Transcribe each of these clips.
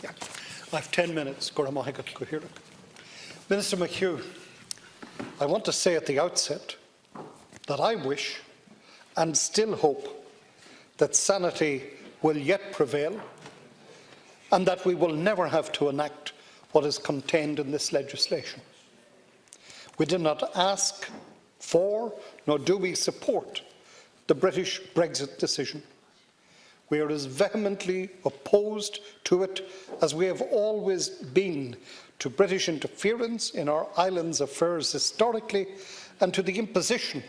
Yeah. I have 10 minutes. Minister McHugh, I want to say at the outset that I wish and still hope that sanity will yet prevail and that we will never have to enact what is contained in this legislation. We did not ask for, nor do we support, the British Brexit decision. We are as vehemently opposed to it as we have always been to British interference in our island's affairs historically and to the imposition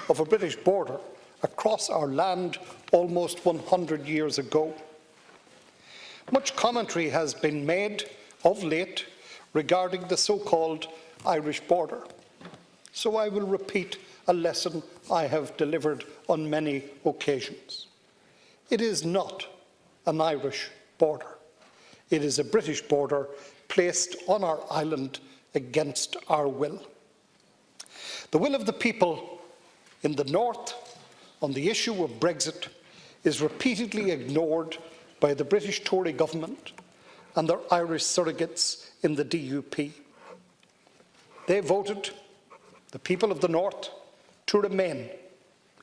of a British border across our land almost 100 years ago. Much commentary has been made of late regarding the so-called Irish border, so I will repeat a lesson I have delivered on many occasions. It is not an Irish border. It is a British border placed on our island against our will. The will of the people in the north on the issue of Brexit is repeatedly ignored by the British Tory government and their Irish surrogates in the DUP. They voted, the people of the north, to remain.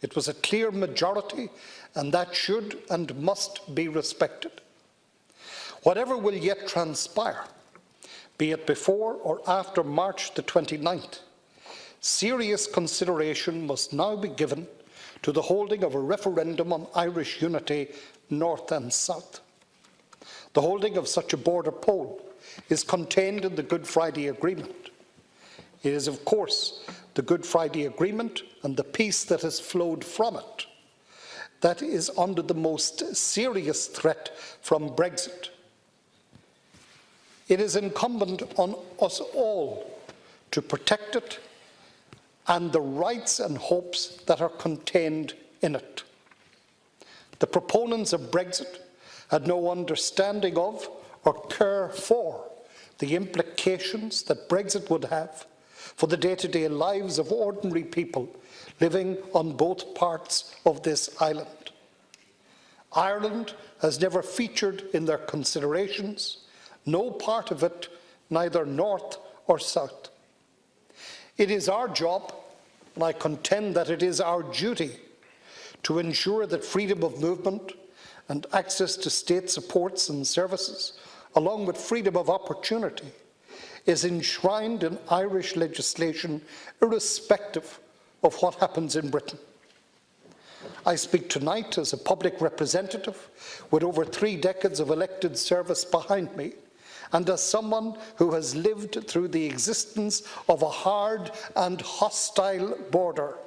It was a clear majority, and that should and must be respected. Whatever will yet transpire, be it before or after March the 29th, serious consideration must now be given to the holding of a referendum on Irish unity, north and south. The holding of such a border poll is contained in the Good Friday Agreement. It is, of course, the Good Friday Agreement and the peace that has flowed from it that is under the most serious threat from Brexit. It is incumbent on us all to protect it and the rights and hopes that are contained in it. The proponents of Brexit had no understanding of or care for the implications that Brexit would have for the day-to-day lives of ordinary people living on both parts of this island. Ireland has never featured in their considerations, no part of it, neither north or south. It is our job, and I contend that it is our duty, to ensure that freedom of movement and access to state supports and services, along with freedom of opportunity, is enshrined in Irish legislation irrespective of what happens in Britain. I speak tonight as a public representative with over 3 decades of elected service behind me, and as someone who has lived through the existence of a hard and hostile border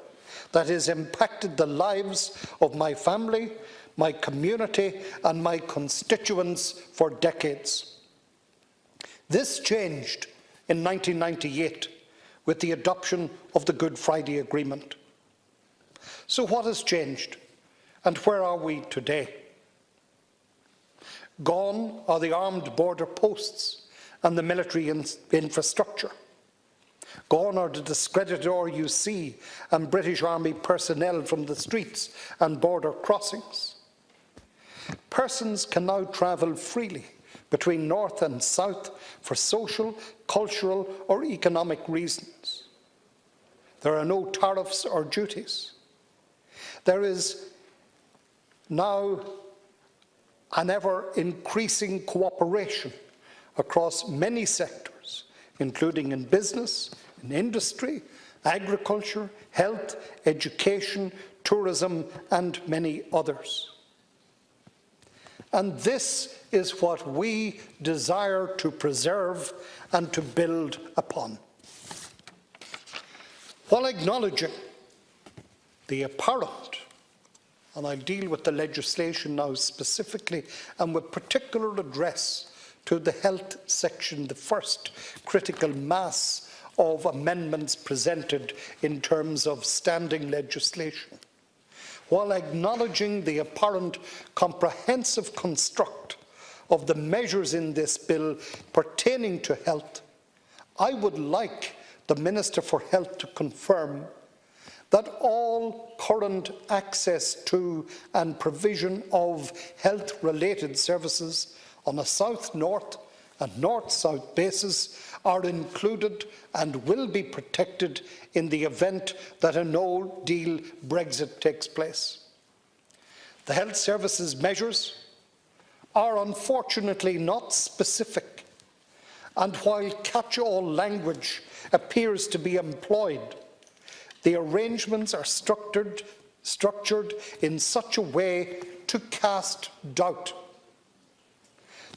that has impacted the lives of my family, my community and my constituents for decades. This changed in 1998 with the adoption of the Good Friday Agreement. So what has changed, and where are we today? Gone are the armed border posts and the military infrastructure. Gone are the discredited RUC and British Army personnel from the streets and border crossings. Persons can now travel freely between north and south for social, cultural or economic reasons. There are no tariffs or duties. There is now an ever-increasing cooperation across many sectors, including in business, in industry, agriculture, health, education, tourism, and many others. And this is what we desire to preserve and to build upon. While acknowledging the apparent, and I'll deal with the legislation now specifically and with particular address to the health section, the first critical mass of amendments presented in terms of standing legislation. While acknowledging the apparent comprehensive construct of the measures in this bill pertaining to health, I would like the Minister for Health to confirm that all current access to and provision of health-related services on a south-north and north-south basis are included and will be protected in the event that a no-deal Brexit takes place. The health services measures are unfortunately not specific, and while catch-all language appears to be employed, the arrangements are structured in such a way to cast doubt.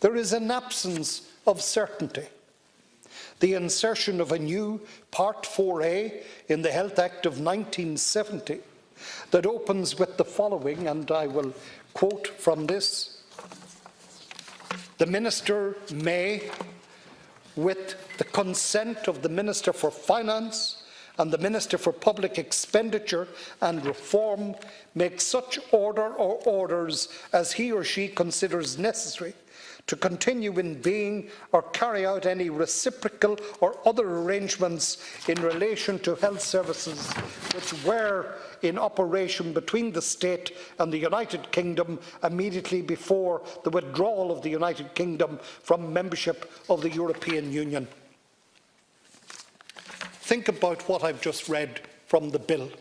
There is an absence of certainty. The insertion of a new Part 4A in the Health Act of 1970 that opens with the following, and I will quote from this: "The Minister may, with the consent of the Minister for Finance and the Minister for Public Expenditure and Reform, make such order or orders as he or she considers necessary to continue in being or carry out any reciprocal or other arrangements in relation to health services which were in operation between the State and the United Kingdom immediately before the withdrawal of the United Kingdom from membership of the European Union." Think about what I've just read from the bill.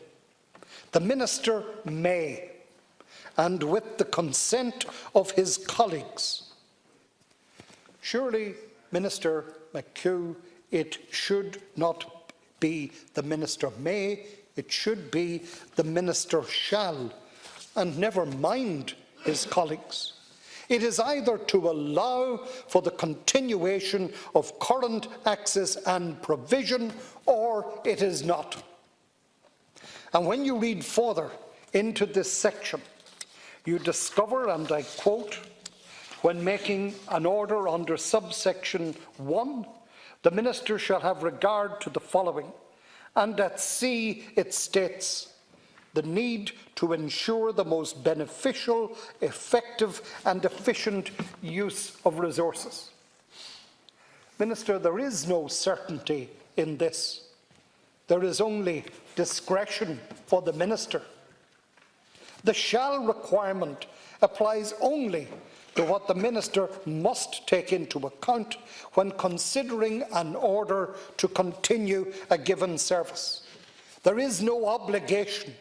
The Minister may, and with the consent of his colleagues. Surely, Minister McHugh, it should not be the Minister may, it should be the Minister shall, and never mind his colleagues. It is either to allow for the continuation of current access and provision, or it is not. And when you read further into this section, you discover, and I quote, "When making an order under subsection 1, the Minister shall have regard to the following," and at C it states, "the need to ensure the most beneficial, effective and efficient use of resources." Minister, there is no certainty in this. There is only discretion for the Minister. The shall requirement applies only to what the Minister must take into account when considering an order to continue a given service. There is no obligation,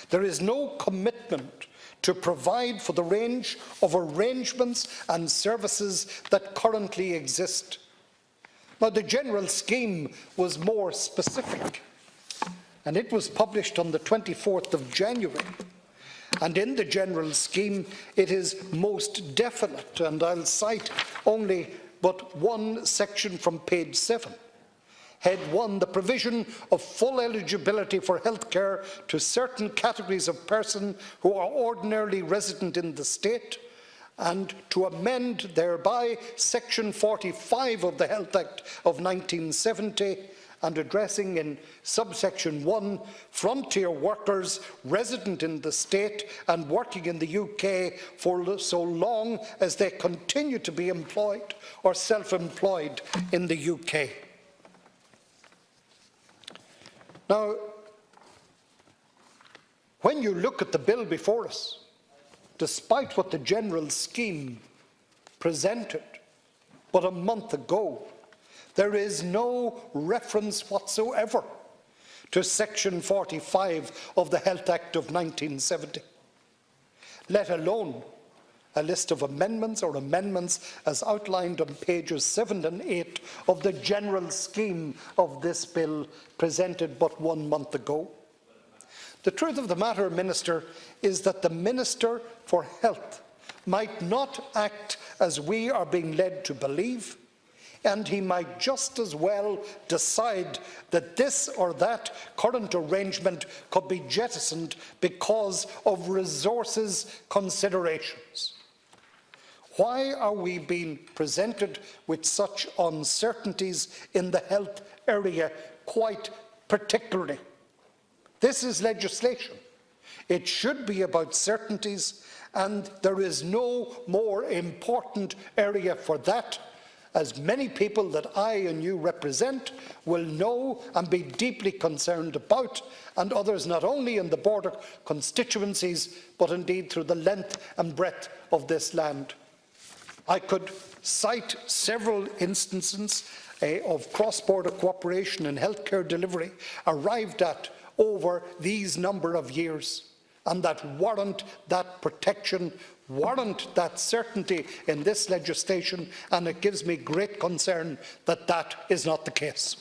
there is no commitment to provide for the range of arrangements and services that currently exist. Now, the general scheme was more specific, and it was published on the 24th of January. And in the general scheme, it is most definite, and I'll cite only but one section from page 7. Head 1, the provision of full eligibility for healthcare to certain categories of persons who are ordinarily resident in the state, and to amend thereby section 45 of the Health Act of 1970, and addressing in subsection 1 frontier workers resident in the state and working in the UK for so long as they continue to be employed or self-employed in the UK. Now, when you look at the bill before us, despite what the general scheme presented but a month ago, there is no reference whatsoever to section 45 of the Health Act of 1970, let alone a list of amendments or amendments as outlined on pages 7 and 8 of the general scheme of this bill presented but 1 month ago. The truth of the matter, Minister, is that the Minister for Health might not act as we are being led to believe, and he might just as well decide that this or that current arrangement could be jettisoned because of resources considerations. Why are we being presented with such uncertainties in the health area quite particularly? This is legislation. It should be about certainties, and there is no more important area for that, as many people that I and you represent will know and be deeply concerned about, and others not only in the border constituencies, but indeed through the length and breadth of this land. I could cite several instances of cross-border cooperation in healthcare delivery arrived at over these number of years, and that warrant that protection, warrant that certainty in this legislation, and it gives me great concern that that is not the case.